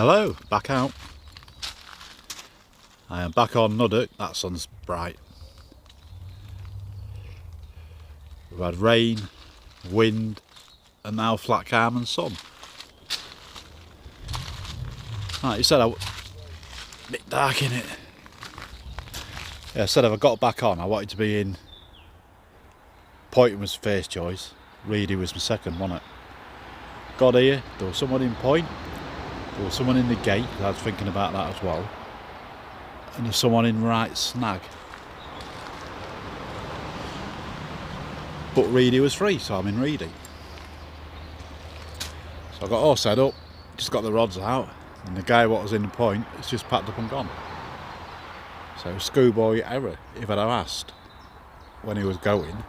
Hello, back out. I am back on nuddock. That sun's bright. We've had rain, wind, and now flat calm and sun. Like you said, a bit dark in it. Yeah, I said if I got back on, I wanted to be in. Pointing was first choice. Reedy was my second, wasn't it? Got here, there was someone in point. There was someone in the gate, I was thinking about that as well. And there's someone in right snag. But Reedy was free, so I'm in Reedy. So I got all set up, just got the rods out, and the guy what was in the point has just packed up and gone. So schoolboy error. If I'd have asked when he was going,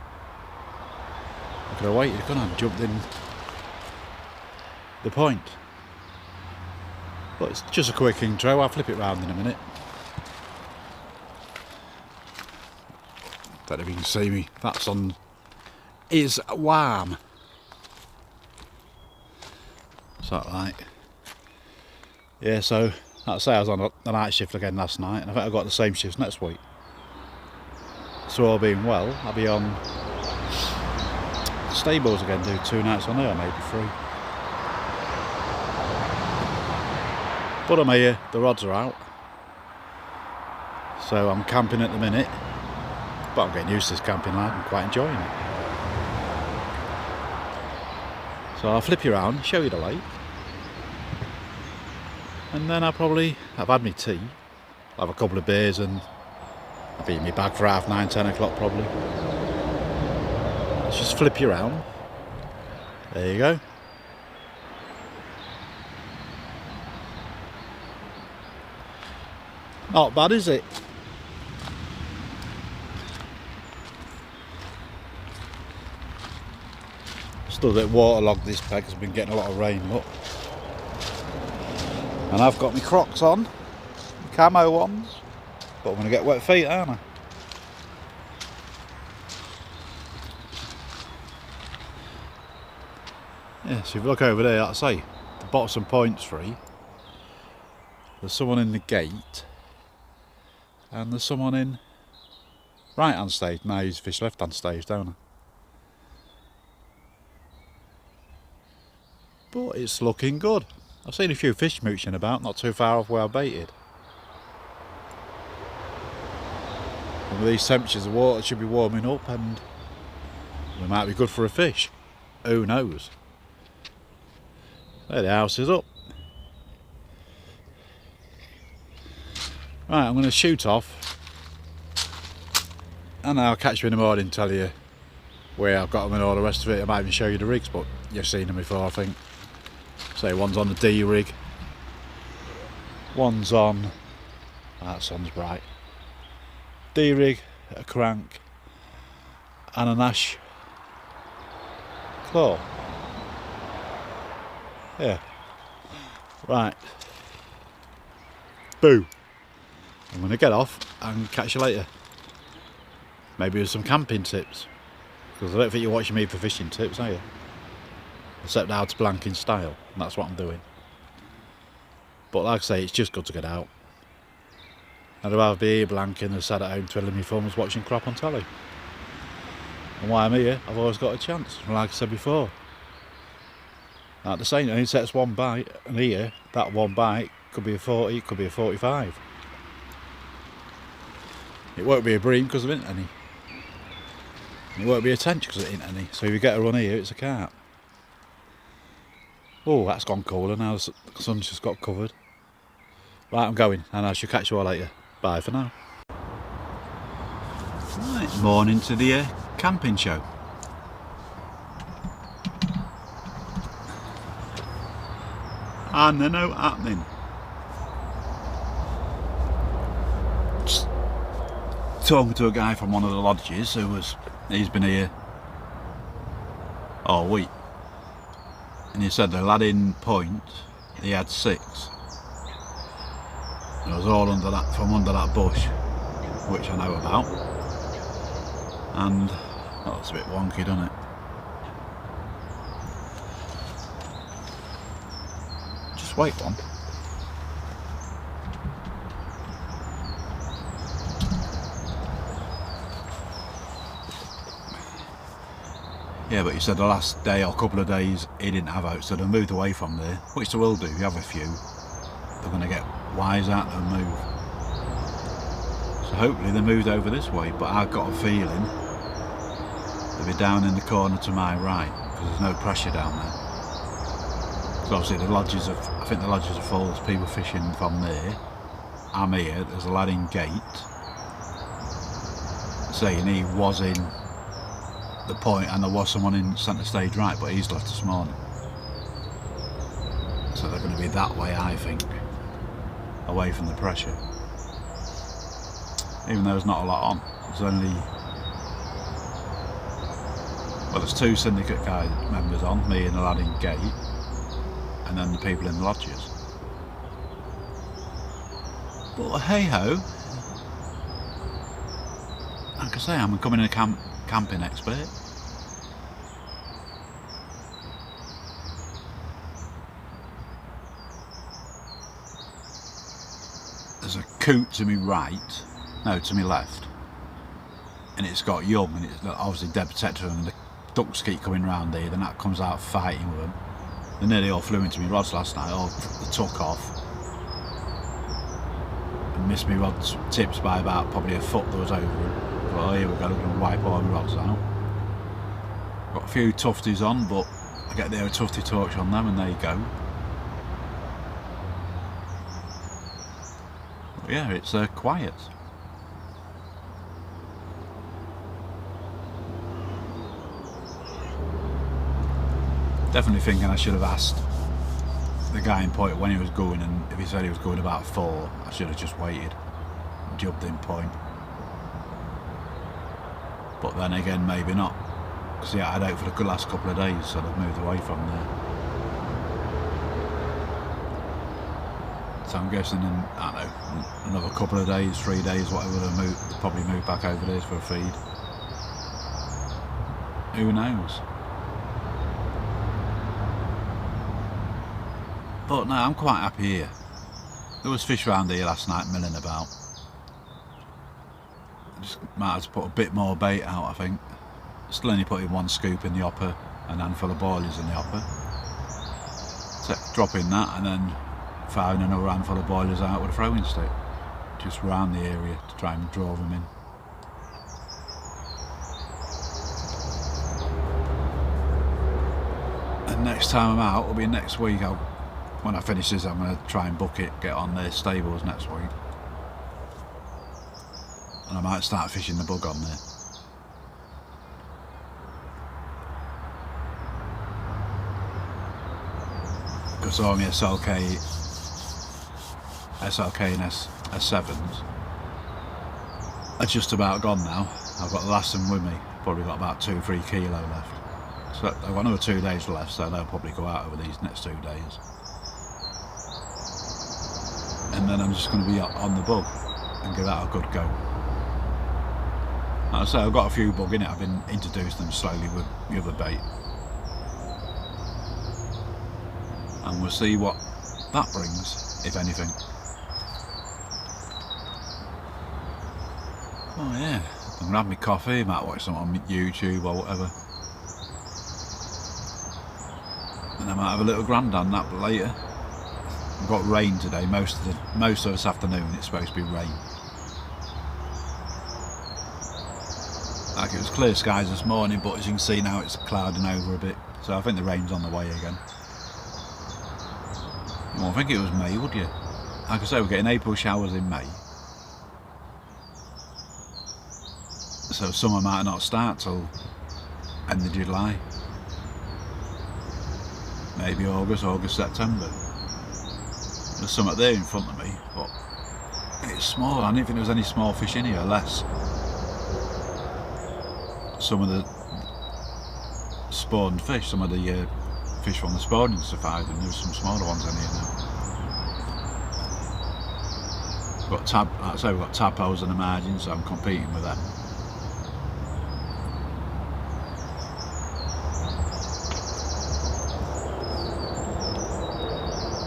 I could have waited, couldn't I, and jumped in the point. But it's just a quick intro. I'll flip it round in a minute. Don't know if you can see me. That sun is warm. What's that like? Yeah, so like I say, I was on the night shift again last night, and I think I've got the same shifts next week. So all being well, I'll be on stables again, do 2 nights on there, maybe 3. But I'm here, the rods are out. So I'm camping at the minute. But I'm getting used to this camping life, I'm quite enjoying it. So I'll flip you around, show you the lake. And then I've had my tea. I'll have a couple of beers and I'll be in my bag for 9:30, 10 o'clock probably. Let's just flip you around. There you go. Not bad, is it? Still a bit waterlogged this bag, because I've been getting a lot of rain, look. And I've got my Crocs on, camo ones, but I'm going to get wet feet, aren't I? Yeah, so if you look over there, like I say, the bottom point's free. There's someone in the gate. And there's someone in right hand stage. Now he's fish left hand stage, don't I? But it's looking good. I've seen a few fish mooching about, not too far off where I baited. And with these temperatures, the water should be warming up and we might be good for a fish. Who knows? There, the house is up. Right, I'm going to shoot off and I'll catch you in the morning and tell you where I've got them and all the rest of it. I might even show you the rigs, but you've seen them before, I think. So one's on the D rig, one's on, that sun's bright, D rig, a crank and an ash claw. Yeah, right, boo. I'm going to get off and catch you later. Maybe with some camping tips. Because I don't think you're watching me for fishing tips, are you? Except how to blank in style. And that's what I'm doing. But like I say, it's just good to get out. I'd rather be here blanking than sat at home twiddling my thumbs watching crap on telly. And while I'm here, I've always got a chance. And like I said before. Like the saying, it only takes one bite. And here, that one bite could be a 40, it could be a 45. It won't be a bream because there isn't any. And it won't be a tench because there isn't any. So if you get a run here, it's a carp. Oh, that's gone cooler now. The sun's just got covered. Right, I'm going, and I shall catch you all later. Bye for now. Right, morning to the camping show. And they're no happening. Talking to a guy from one of the lodges he's been here all week, and he said the lad in point, he had 6. It was all under that bush, which I know about, and that's a bit wonky, doesn't it? Just wait one. Yeah, but he said the last day or couple of days he didn't have out, so they moved away from there, which they will do. You have a few, they're going to get wise out and move. So hopefully they moved over this way, but I've got a feeling they'll be down in the corner to my right, because there's no pressure down there. So obviously the lodges of, I think the lodges are full, there's people fishing from there. I'm here, there's a lad in gate saying he was in the point and there was someone in centre stage right, but he's left this morning. So they're going to be that way, I think, away from the pressure. Even though there's not a lot on, there's only, well, there's 2 syndicate guy members on, me and the lad in gate, and then the people in the lodges. But hey ho, like I say, I'm becoming a camping expert. There's a coot to me right, no, to me left, and it's got young, and it's obviously dead protected, and the ducks keep coming round here, then that comes out fighting with them. They nearly all flew into me rods last night, all they took off. And missed me rods tips by about probably a foot that was over them. Oh, here we go, we're going to wipe all the rods out. Got a few tufties on, but I get the tufty torch on them and there you go. But yeah, it's quiet. Definitely thinking I should have asked the guy in point when he was going, and if he said he was going about 4, I should have just waited and jumped in point. But then again, maybe not, because yeah, I'd out for the last couple of days, so they've moved away from there. So I'm guessing in, I don't know, another couple of days, 3 days, whatever, they'll probably move back over there for a feed. Who knows? But no, I'm quite happy here. There was fish around here last night milling about. Just might have to put a bit more bait out, I think. Still only putting 1 scoop in the hopper and a handful of boilies in the hopper. So dropping that and then firing another handful of boilies out with a throwing stick. Just around the area to try and draw them in. And next time I'm out will be next week. When I finish this, I'm going to try and book it, get on their stables next week. And I might start fishing the bug on there. Because all my SLK and S7s are just about gone now. I've got the last of them with me, probably got about 2-3 kilo left. So I've got another 2 days left, so they'll probably go out over these next 2 days. And then I'm just going to be on the bug and give that a good go. Like I say, I've got a few bug in it. I've been introducing them slowly with the other bait, and we'll see what that brings, if anything. Oh yeah, I'm gonna have my coffee, might watch something on YouTube or whatever, and I might have a little grandad nap later. We've got rain today, most of this afternoon. It's supposed to be rain. Like, it was clear skies this morning, but as you can see now it's clouding over a bit, so I think the rain's on the way again. Well, I think it was May, would you? Like I say, we're getting April showers in May, so summer might not start till end of July, maybe August, September. There's some up there in front of me, but it's small. I didn't think there was any small fish in here, less some of the spawned fish, some of the fish from the spawning survived, and there's some smaller ones in here now. We've got like I say, we've got tadpoles on the margin, so I'm competing with them.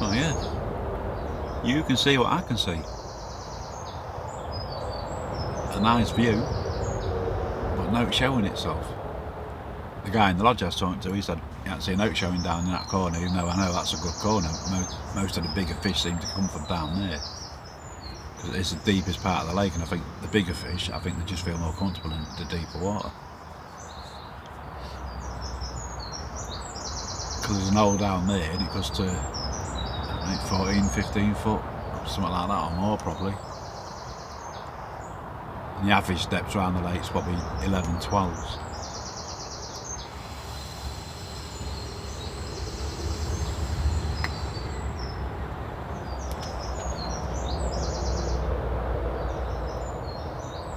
Oh yeah, you can see what I can see. A nice view, but no, it's showing itself. the guy in the lodge I was talking to, he said he hadn't seen out showing down in that corner, even though I know that's a good corner. Most of the bigger fish seem to come from down there, because it's the deepest part of the lake, and I think the bigger fish, I think they just feel more comfortable in the deeper water. Because there's an hole down there and it goes to, I think, 14, 15 foot, something like that or more probably. And the average depth around the lake's probably 11, 12s.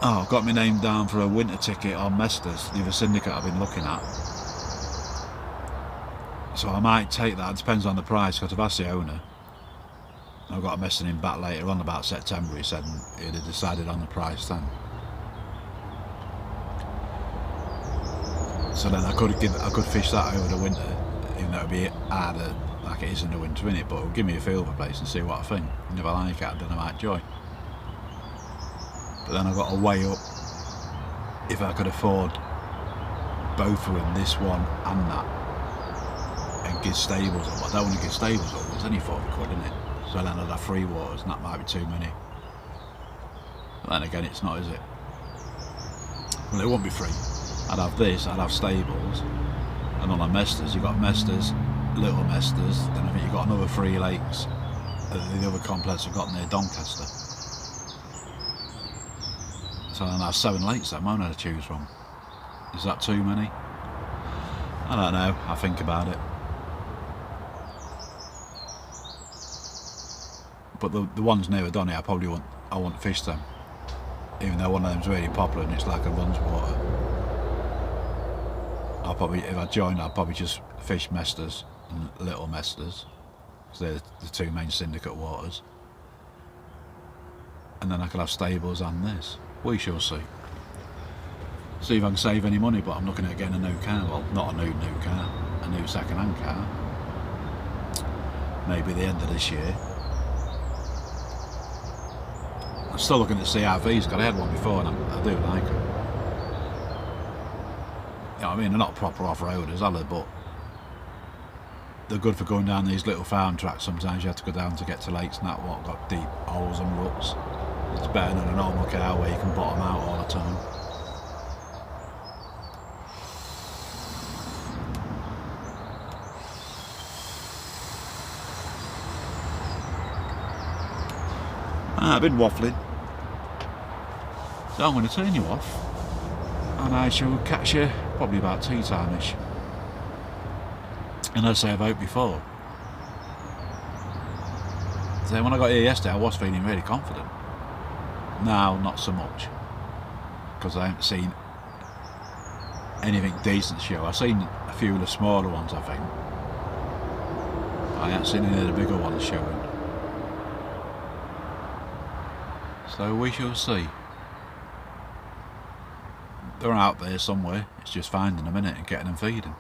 Oh, I've got my name down for a winter ticket on Mesters, the other syndicate I've been looking at. So I might take that, it depends on the price, because I've asked the owner. I've got to message him back later on about September, he said, and he'd have decided on the price then. So then I could fish that over the winter, even though it'd be harder like it is in the winter, innit? But it'll give me a feel for the place and see what I think. And if I like it, then I might join. But then I've got to weigh up if I could afford both of them, this one and that, and give stables up. I don't want to give stables up, it's only 40 quid, isn't it? So then I'd have free waters, and that might be too many. But then again, it's not, is it? Well, it won't be free. I'd have this, I'd have stables, and on the Mesters, you've got Mesters, Little Mesters, then I think you've got another 3 lakes, the other complex I've got near Doncaster. So then I have 7 lakes then, won't I, to choose from? Is that too many? I don't know, I'll think about it. But the ones near Donny, I won't fish them. Even though one of them's really popular and it's like a runs water. I'll probably, if I join, I'll probably just fish Mesters and Little Mesters, because they're the 2 main syndicate waters. And then I could have stables and this. We shall see. See if I can save any money, but I'm looking at getting a new car. Well, not a new car, a new second-hand car. Maybe the end of this year. I'm still looking at CRVs, because I had one before and I do like them. You know what I mean? They're not proper off-roaders, are they? But they're good for going down these little farm tracks. Sometimes you have to go down to get to lakes and that, what got deep holes and ruts. It's better than a normal car where you can bottom out all the time. I've been waffling, so I'm going to turn you off, and I shall catch you probably about tea time-ish. And as I've hoped before, so when I got here yesterday I was feeling really confident. Now not so much, because I haven't seen anything decent show. I've seen a few of the smaller ones, I think. I haven't seen any of the bigger ones showing. So we shall see. They're out there somewhere, it's just finding them in it and getting them feeding.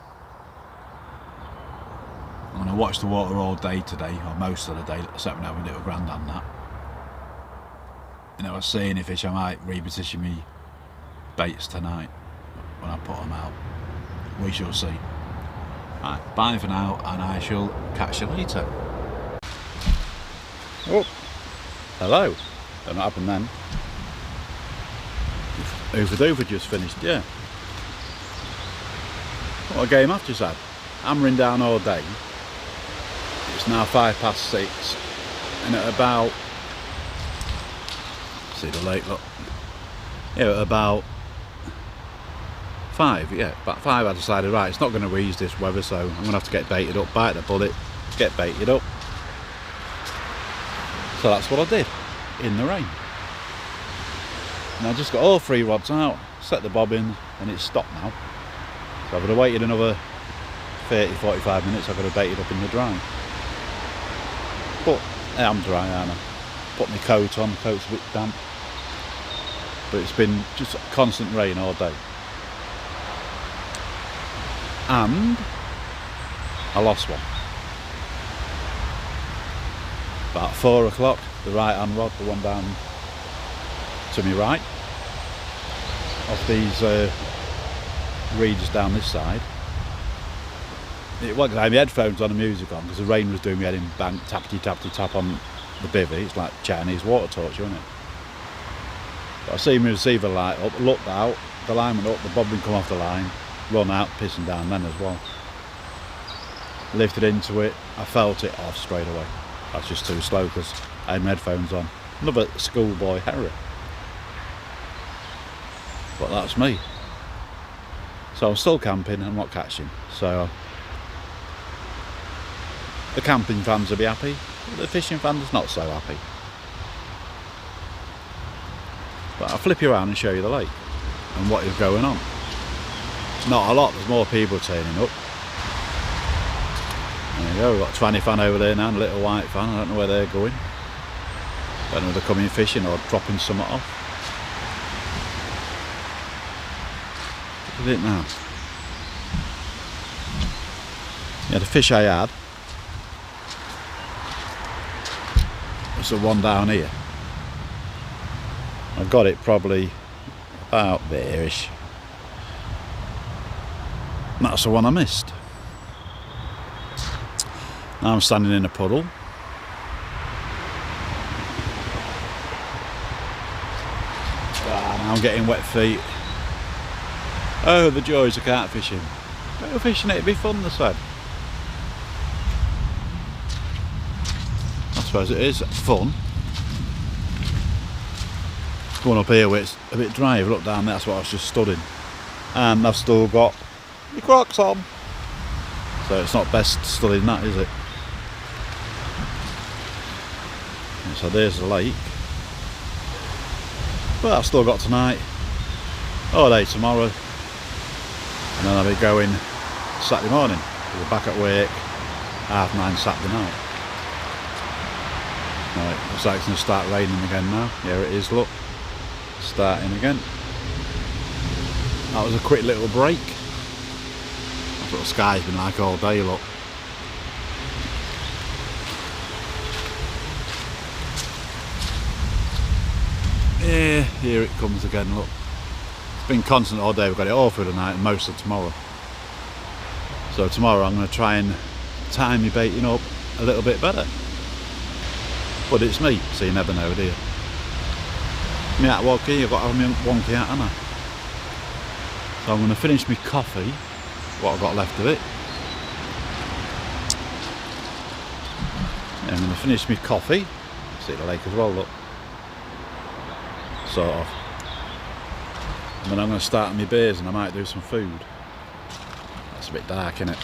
I'm going to watch the water all day today, or most of the day, except when having a little grandad and that. You know, I was seeing any fish, I might repetition me baits tonight when I put them out. We shall see. Right, bye for now, and I shall catch you later. Oh, hello. Don't know what happened then. Over just finished, yeah. What a game I've just had. Hammering down all day. It's now 6:05, and at about, see the lake, look. Yeah, at about 5, yeah, about 5 I decided, right, it's not going to ease this weather, so I'm going to have to get baited up, bite the bullet, get baited up. So that's what I did, in the rain. And I just got all 3 rods out, set the bobbins, and it's stopped now. So I would have waited another 30-45 minutes, I could have baited up in the dry. But I'm dry, aren't I? Put my coat on, the coat's a bit damp. But it's been just constant rain all day. And I lost one. About 4 o'clock, the right hand rod, the one down to my right, off these reeds down this side. it was, I had my headphones on and music on because the rain was doing me head in bang, tappity tappity tap on the bivvy. It's like Chinese water torch, isn't it? But I seen my receiver light up, looked out, the line went up, the bobbin come off the line, run out, pissing down then as well. Lifted into it, I felt it off straight away. That's just too slow because I had my headphones on. Another schoolboy error. But that's me. So I'm still camping, I'm not catching. So the camping fans will be happy, but the fishing fans not so happy. But I'll flip you around and show you the lake and what is going on. Not a lot, there's more people turning up. There you go, we've got a 20 fan over there now and a little white fan. I don't know where they're going. Don't know if they're coming fishing or dropping something off. Look at it now. Yeah, the fish I had was the one down here. I got it probably about there-ish. And that's the one I missed. Now I'm standing in a puddle. Now I'm getting wet feet. Oh, the joys of carp fishing. Go fishing, it'd be fun, they said. I suppose it is fun. Going up here where it's a bit dry, if you look down there, that's what I was just studying. And I've still got my Crocs on. So it's not best studying that, is it? And so there's the lake. But I've still got tonight, all day tomorrow, and then I'll be going Saturday morning. We're back at work 9:30 Saturday night. Right, looks like it's going to start raining again now. Here it is, look. Starting again. That was a quick little break. That's what the sky's been like all day, look. Yeah, here it comes again, look. It's been constant all day, we've got it all through the night and most of tomorrow. So tomorrow I'm going to try and time my baiting up a little bit better. But it's me, so you never know, do you? Me out walking, you've got to have me wonky out, haven't I? So I'm going to finish my coffee, what I've got left of it. Yeah, I'm going to finish my coffee. See the lake as well, look. Sort of. And then I'm going to start on my beers and I might do some food. That's a bit dark, isn't it?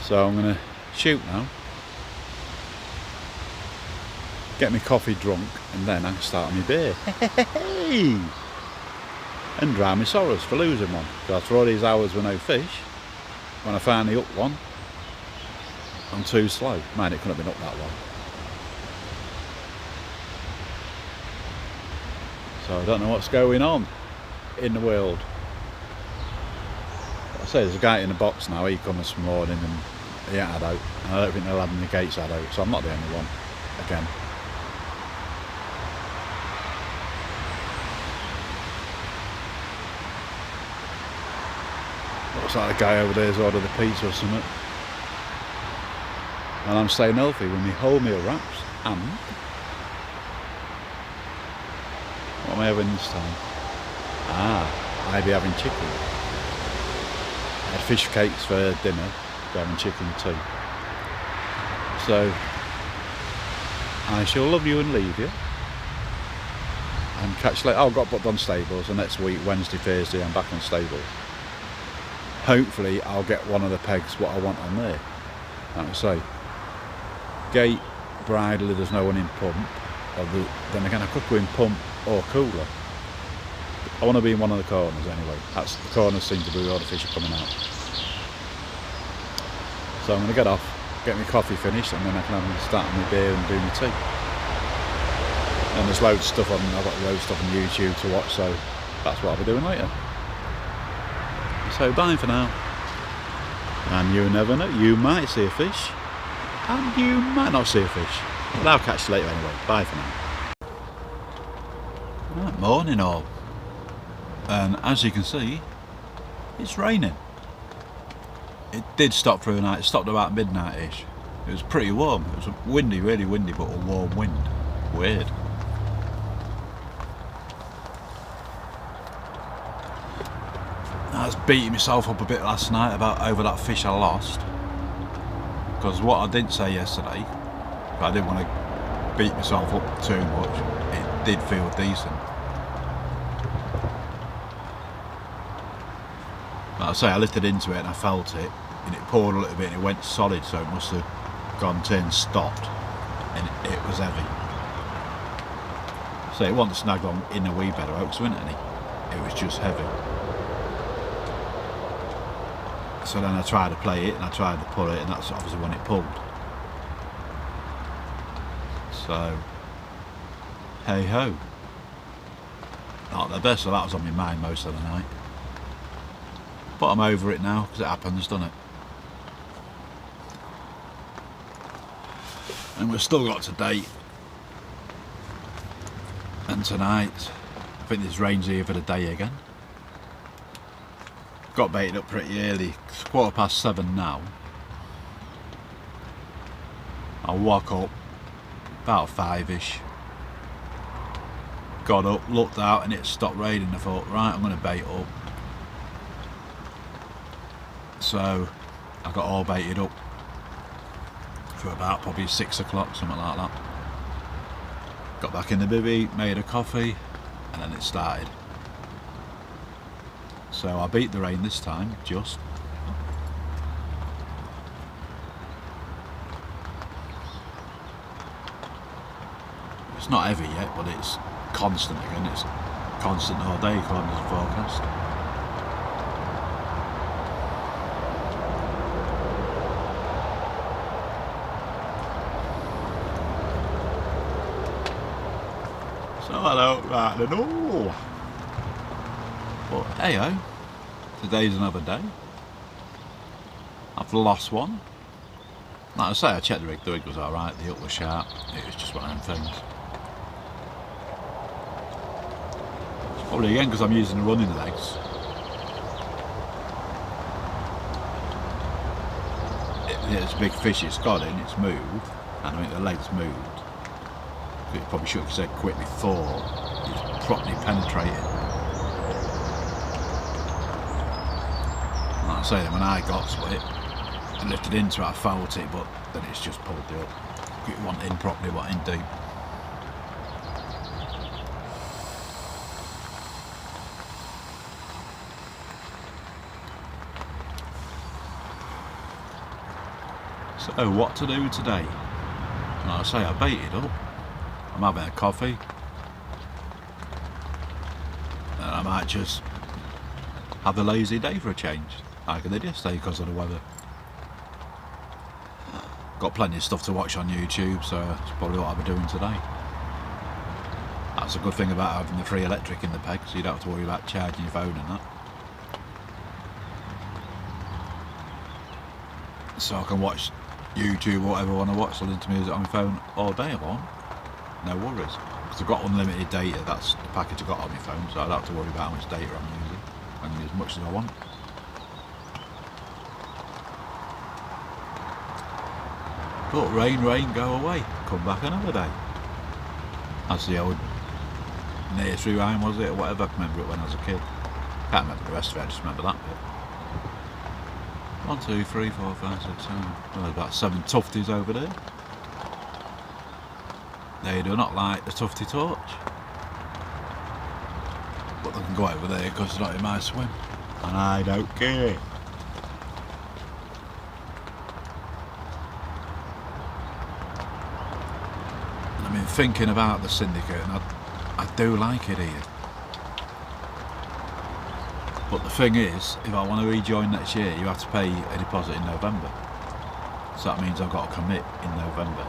So I'm going to shoot now. Get my coffee drunk and then I can start on my beer. And drown my sorrows for losing one. Because after all these hours with no fish, when I finally hook one, I'm too slow. Man, it couldn't have been up that long. So I don't know what's going on in the world. Like I say, there's a guy in the box now, he come this morning and he ain't had out. And I don't think they'll have any gates had out, so I'm not the only one again. Looks like the guy over there's ordered a pizza or something. And I'm staying healthy with my wholemeal wraps and what am I having this time? I may be having chicken. I had fish cakes for dinner, but having chicken too. So I shall love you and leave you. And catch you later. I've got booked on stables, and next week, Wednesday, Thursday, I'm back on stables. Hopefully I'll get one of the pegs what I want on there. Like I say, gate, bridle, there's no one in pump. Then again I could go in pump or cooler. I want to be in one of the corners anyway. That's the corners seem to be where all the fish are coming out. So I'm going to get off, get my coffee finished, and then I can start my beer and do my tea. And there's loads of stuff on, I've got loads of stuff on YouTube to watch, so that's what I'll be doing later. So bye for now. And you never know, you might see a fish, and you might not see a fish. But I'll catch you later anyway. Bye for now. Right, morning all. And as you can see, it's raining. It did stop through the night. It stopped about midnight-ish. It was pretty warm. It was windy, really windy, but a warm wind. Weird. I was beating myself up a bit last night over that fish I lost. Because what I didn't say yesterday, I didn't want to beat myself up too much. It did feel decent. Like I say, I lifted into it and I felt it, and it poured a little bit and it went solid, so it must have gone to and stopped, and it was heavy. So it wasn't snagged on in a wee bed of oaks, wasn't it? It was just heavy. So then I tried to play it and I tried to pull it, and that's obviously when it pulled. So, hey ho. Not the best, so that was on my mind most of the night. But I'm over it now, because it happens, doesn't it? And we've still got today and tonight. I think there's rains here for the day again. Got baited up pretty early. It's 7:15 now. I woke up about 5ish. Got up, looked out, and it stopped raining. I thought, right, I'm going to bait up. So I got all baited up for about probably 6 o'clock, something like that. Got back in the bivvy, made a coffee, and then it started. So I beat the rain this time, just. It's not heavy yet, but it's constant again. It's constant all day according to the forecast. So I don't rightly know. But hey ho, today's another day. I've lost one. Like I say, I checked the rig was alright, the hook was sharp, it was just one of them things. It's probably again because I'm using the running legs. It's a big fish it's got in, it's moved, and I think the legs moved. It probably should have said quit before it's properly penetrated. Like I say, when I got split and lifted into it, I felt it, but then it's just pulled it up. It wasn't in properly, it wasn't in deep. So what to do today? Like I say, I baited up. I'm having a coffee. And I might just have a lazy day for a change, like I did yesterday because of the weather. Got plenty of stuff to watch on YouTube, so that's probably what I'll be doing today. That's a good thing about having the free electric in the peg, so you don't have to worry about charging your phone and that. So I can watch YouTube or whatever I want to watch, listen to music on my phone all day if I want. No worries. Because I've got unlimited data, that's the package I've got on my phone, so I don't have to worry about how much data I'm using. I can use as much as I want. But rain, go away. Come back another day. That's the old nursery rhyme, was it, or whatever. I can remember it when I was a kid. Can't remember the rest of it, I just remember that bit. 1, 2, 3, 4, 5, 6, 7. Well, there's about 7 tufties over there. They do not like the tufty torch. But they can go over there because it's not in my swim. And I don't care. And I've been thinking about the syndicate, and I do like it here. But the thing is, if I want to rejoin next year, you have to pay a deposit in November. So that means I've got to commit in November.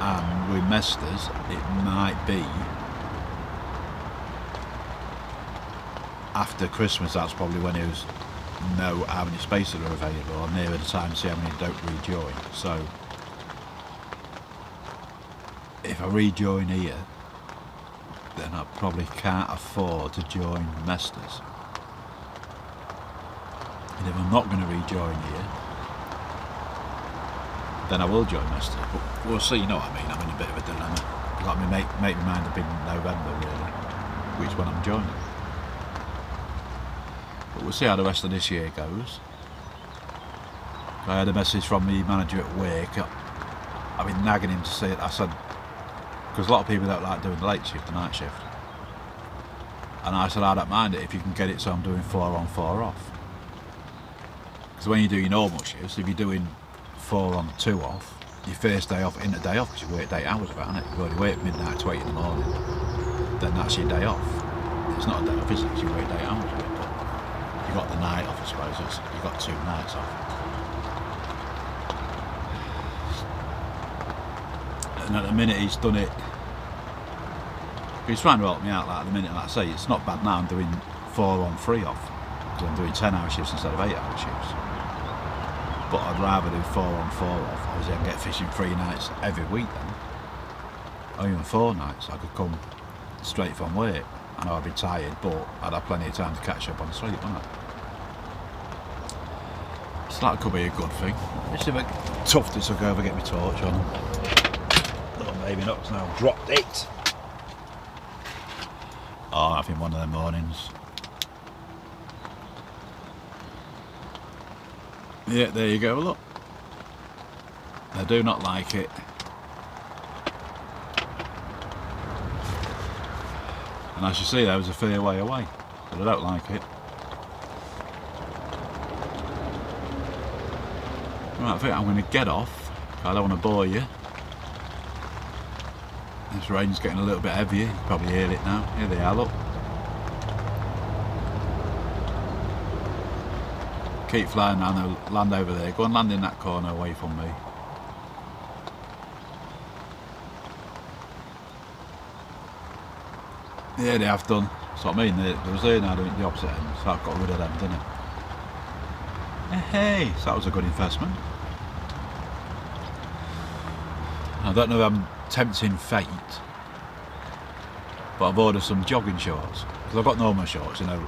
And with Mesters, it might be after Christmas. That's probably when it was know how many spaces are available, or nearer the time see how many don't rejoin. So if I rejoin here, then and I probably can't afford to join Mesters. And if I'm not going to rejoin here, then I will join Mesters. But we'll see, you know what I mean? I'm in a bit of a dilemma. I've got to make my mind up in November, really, which one I'm joining. But we'll see how the rest of this year goes. I had a message from the manager at work. I've been nagging him to see it. I said, because a lot of people don't like doing the late shift, the night shift. And I said, I don't mind it if you can get it so I'm doing 4 on 4 off. Because when you do your normal shifts, if you're doing 4 on 2 off, your first day off in the day off, because you worked 8 hours of it, isn't it? You've already worked midnight to 8 in the morning, then that's your day off. It's not a day off, is it? Because you worked 8 hours of it, but you got the night off, I suppose. You've got 2 nights off. And at the minute he's done it, he's trying to help me out. Like at the minute, like I say, it's not bad now. I'm doing 4 on 3 off, because I'm doing 10-hour shifts instead of 8-hour shifts. But I'd rather do 4 on 4 off. Obviously I can get fishing 3 nights every week then, or even 4 nights. I could come straight from work. I know I'd be tired, but I'd have plenty of time to catch up on sleep, wouldn't I? So that could be a good thing. Let's see if tough this will go over, get my torch on. Oh, maybe not, because now I've dropped it. Oh, I'm having one of them mornings. Yeah, there you go, look. I do not like it. And as you see, there was a fair way away, but I don't like it. Right, I think I'm going to get off. I don't want to bore you. This rain's getting a little bit heavier. You can probably hear it now. Here they are, look. Keep flying down, they'll land over there. Go and land in that corner away from me. Yeah, they have done. That's what I mean. They was there now doing the opposite end, so I've got rid of them, didn't it? Hey, so that was a good investment. I don't know if I'm tempting fate, but I've ordered some jogging shorts, because I've got normal shorts, you know,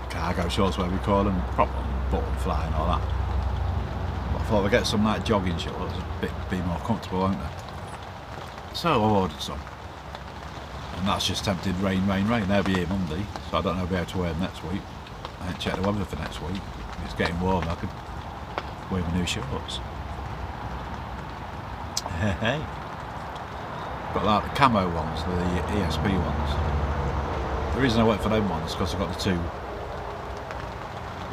cargo shorts, whatever we call them, proper button fly and all that. But I thought I'd get some like jogging shorts, be more comfortable, won't they? So I've ordered some, and that's just tempted rain. They'll be here Monday, so I don't know if I'll be able to wear them next week. I haven't checked the weather for next week. If it's getting warmer, I could wear my new shorts. Hey. Got like the camo ones, the ESP ones. The reason I went for them ones is because I've got the 2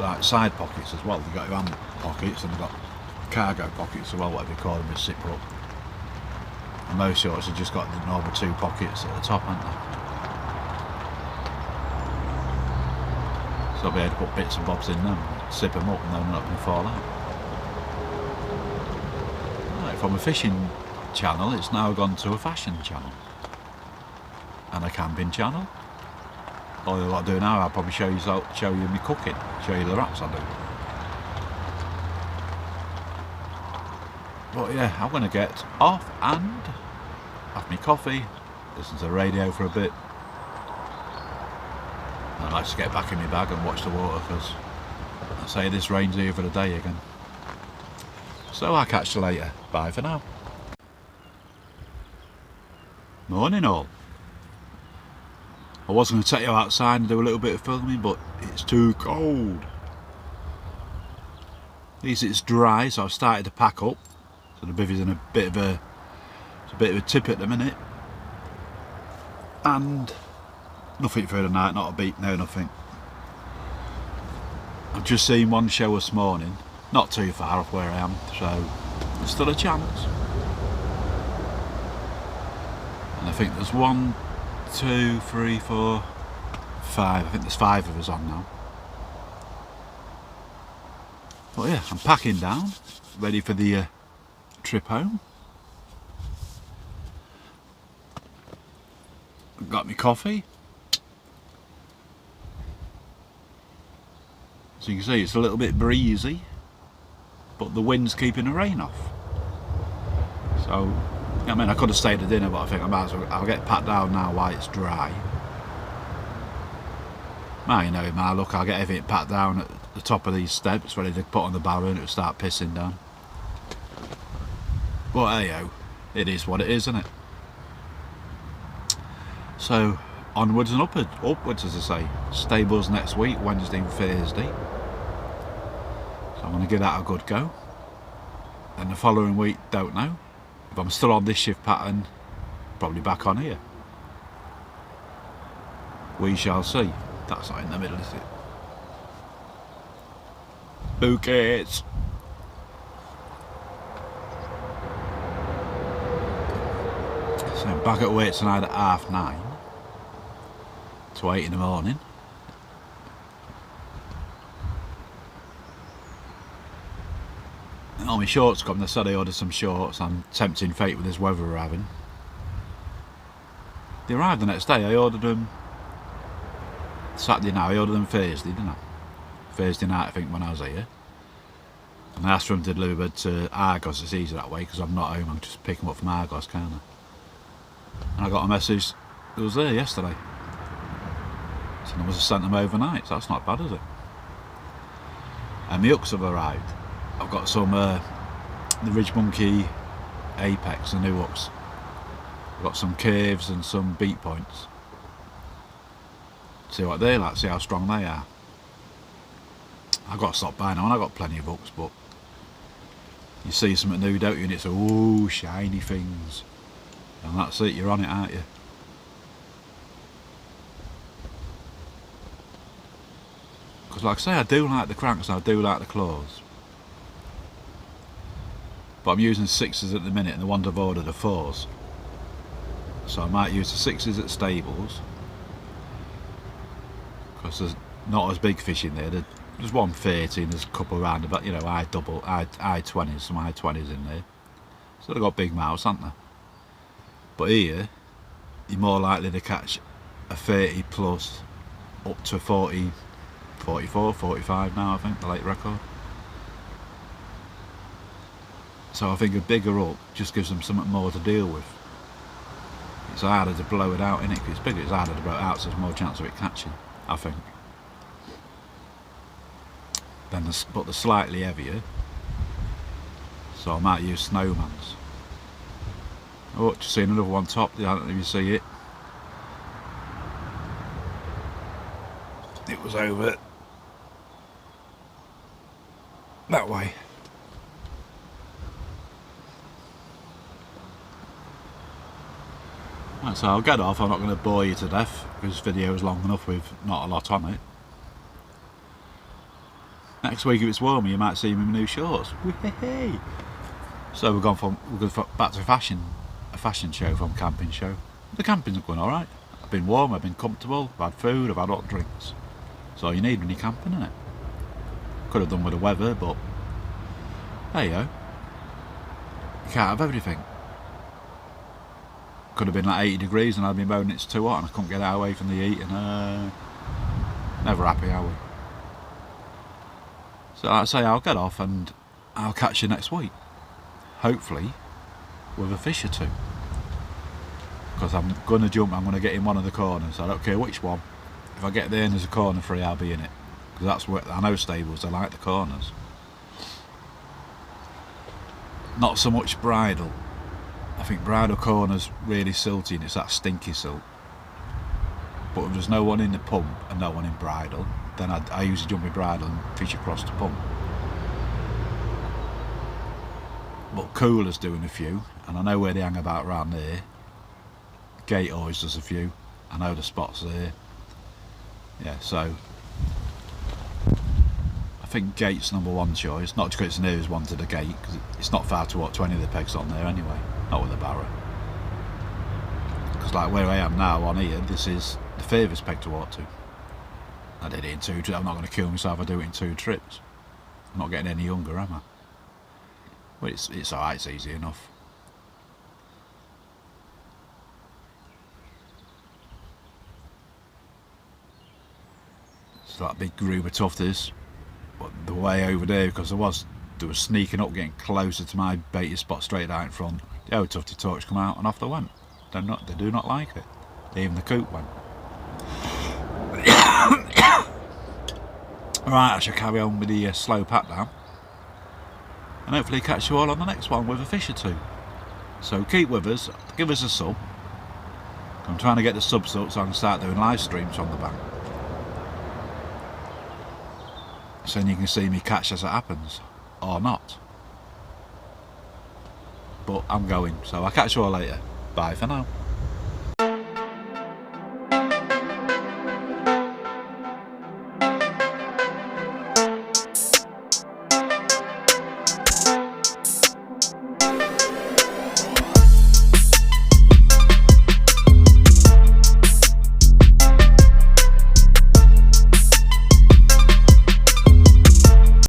like side pockets as well. You've got your hand pockets and you've got cargo pockets as well, whatever you call them, with zip up. And most shorts have just got the normal 2 pockets at the top, haven't they? So I'll be able to put bits and bobs in them, zip them up, and then they're not going to fall out. Right, from a fishing channel, it's now gone to a fashion channel. And a camping channel. All I've got to do now, I'll probably show you me cooking, show you the wraps I do. But yeah, I'm going to get off and have my coffee, listen to the radio for a bit. And I'd like to get back in my bag and watch the water, because I say this rain's here for the day again. So I'll catch you later. Bye for now. Morning all. I was going to take you outside and do a little bit of filming, but it's too cold. At least it's dry, so I've started to pack up. So the bivvy's in a bit of a tip at the minute. And nothing for the night, not a beat, no nothing. I've just seen one show this morning, not too far off where I am, so there's still a chance. And I think there's 1, 2, 3, 4, 5. I think there's 5 of us on now. But yeah, I'm packing down, ready for the trip home. I've got my coffee. So you can see it's a little bit breezy, but the wind's keeping the rain off. So I mean, I could have stayed at dinner, but I think I might as well, I'll get pat down now while it's dry. Now you know my look, I'll get everything pat down at the top of these steps ready to put on the barrow and it'll start pissing down. But hey ho, it is what it is, isn't it? So onwards and upwards as I say. Stables next week, Wednesday and Thursday. So I'm going to give that a good go. Then the following week, don't know. If I'm still on this shift pattern, probably back on here. We shall see. That's not in the middle, is it? Who cares? So back at work tonight at 9:30 to 8 in the morning. Oh, my shorts come. They said I ordered some shorts. I'm tempting fate with this weather we're having. They arrived the next day. I ordered them Saturday night. I ordered them Thursday, didn't I? Thursday night, I think, when I was here. And I asked for them to deliver to Argos. It's easy that way because I'm not home. I'm just picking them up from Argos, can't I? And I got a message. It was there yesterday. So I must have sent them overnight. So that's not bad, is it? And the hooks have arrived. I've got some the Ridge Monkey Apex, the new hooks. I've got some curves and some beat points. See what they like, see how strong they are. I've got to stop buying them, and I've got plenty of hooks, but you see something new, don't you, and it's oh, shiny things. And that's it, you're on it, aren't you? Because like I say, I do like the cranks and I do like the claws. But I'm using 6s at the minute, and the ones I've ordered are 4s. So I might use the 6s at stables. Because there's not as big fish in there. There's 130 and there's a couple around about, you know, I 20s, some I 20s in there. So they've got big mouths, haven't they? But here, you're more likely to catch a 30 plus up to 40, 44, 45 now, I think, the late record. So I think a bigger hook just gives them something more to deal with. It's harder to blow it out, innit? If it's bigger, it's harder to blow it out, so there's more chance of it catching, I think. Then but they're slightly heavier, so I might use Snowmans. Oh, just seen another one top. I don't know if you see it. It was over that way. Right, so I'll get off. I'm not going to bore you to death because this video is long enough with not a lot on it. Next week, if it's warmer, you might see me in my new shorts. Whee! So we're going back to a fashion show from camping show. The camping's going all right. I've been warm, I've been comfortable, I've had food, I've had hot drinks. That's all you need when you're camping, isn't it? Could have done with the weather, but there you go. You can't have everything. Could have been like 80 degrees and I'd be moaning it's too hot and I couldn't get out away from the heat, and never happy, are we? So like I say, I'll get off and I'll catch you next week. Hopefully with a fish or two. Because I'm going to jump, I'm going to get in one of the corners. I don't care which one. If I get there and there's a corner free, I'll be in it. Because that's where, I know stables, they like the corners. Not so much bridle. I think bridle corner's really silty and it's that stinky silt. But if there's no one in the pump and no one in bridle, then I usually jump my bridle and fish across the pump. But Cooler's doing a few, and I know where they hang about around there. Gate always does a few. I know the spots there. Yeah, so I think Gate's #1 choice. Not because it's the nearest one to the gate, because it's not far to what 20 of the pegs on there anyway. Not with a barrow. Because like where I am now on here, this is the furthest peg to walk to. I did it in 2 trips. I'm not going to kill myself if I do it in 2 trips. I'm not getting any younger, am I? Well, it's alright, it's easy enough. It's that big group of tufties. But the way over there, because there was sneaking up, getting closer to my baited spot straight out in front. The old tufty torch come out and off they went. They do not like it. Even the coot went. Right, I shall carry on with the slow pat down, and hopefully catch you all on the next one with a fish or two. So keep with us, give us a sub. I'm trying to get the subs up so I can start doing live streams on the bank, so then you can see me catch as it happens, or not. But I'm going, so I'll catch you all later. Bye for now.